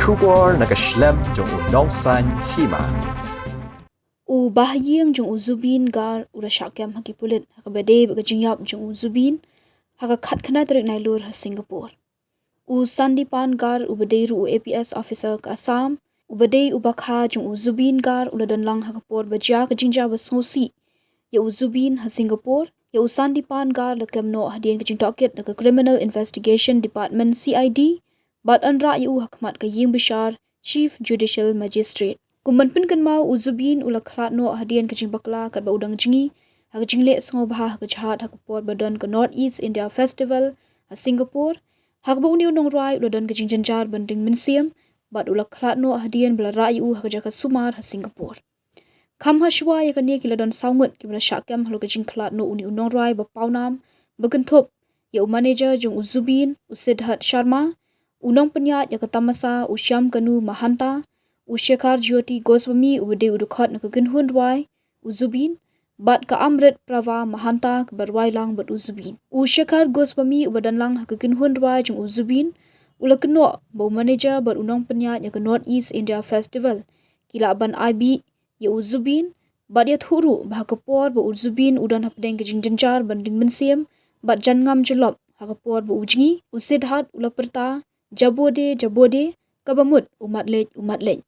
Shubor nakaslem jong unongsan Hima. Bahaïing jong Zubeen gar ura syakyam haki Pulit hakabade bagajingyap jong Zubeen haka khat khana tarik nailur ha Singapore. Sandipan gar ubadei ru APS officer ka Assam ubadei ubakha jong Zubeen gar uladan lang hakapor baja kajingja basngosi ya Zubeen ha Singapore ya Sandipan gar lakam no hadien kajing toket na Criminal Investigation Department CID bat anra yu hakmat ka ying bishar Chief Judicial Magistrate. Kumban pin kan mau Zubeen ula khlat no hadien kajing bakla kat ba udang jingi ha kajing le sngo bah ha kajhat ha kapor badan ka North East India Festival ha Singapore ha ba uniu nong rai ula dan kajing janjar banding minsiam bat ula khlat no hadien bla ra yu ha kajaka sumar ha Singapore. Kam ha shwa ya kania kila dan saungut ki bla syakem halo kajing khlat no uniu nong rai ba paunam bagenthop ya manager jong Zubeen Sidhat Sharma unong penyat ya katamasa usyam kanu mahanta Shekhar Jyoti Goswami ubade udukhat na kagenhun ruai Zubeen bat ka amrit prava mahanta ka barwai lang bat Zubeen. Shekhar Goswami ubadan lang kagenhun ruai jong Zubeen ula keno ba manager bat unong penyat ya ka North East India Festival kila ban IB ya Zubeen bat ya thuru bah kapor ba Zubeen udan hapdeng kajing janjar banding mensiam bat jangam jelop hakapor ba ujngi Sidhat ula perta jabode kabamut umat lej.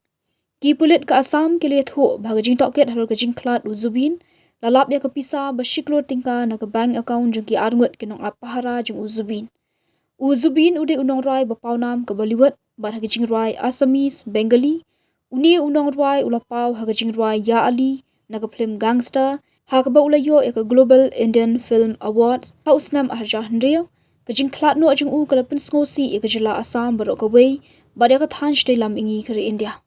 Ki Pulit ka Assam ke lihat ho bahagajing toket halo kajing klat Zubeen lalap ya kapisa bashiklor tingka na ka bank account jong ki arngut kinong apahara jong Zubeen. Zubeen ude unong rai bapaunam ka Bollywood bat hagajing rai Assamese Bengali uni unong rai ulapau hagajing rai Ya Ali na ka film gangster ha ka ba ulayo ya ka Global Indian Film Awards ha usnam arjah nrio kajing klat no jong kalapin sngosi ya ka jila Assam barok ka wei bat ya ka than stay lam ingi kare India.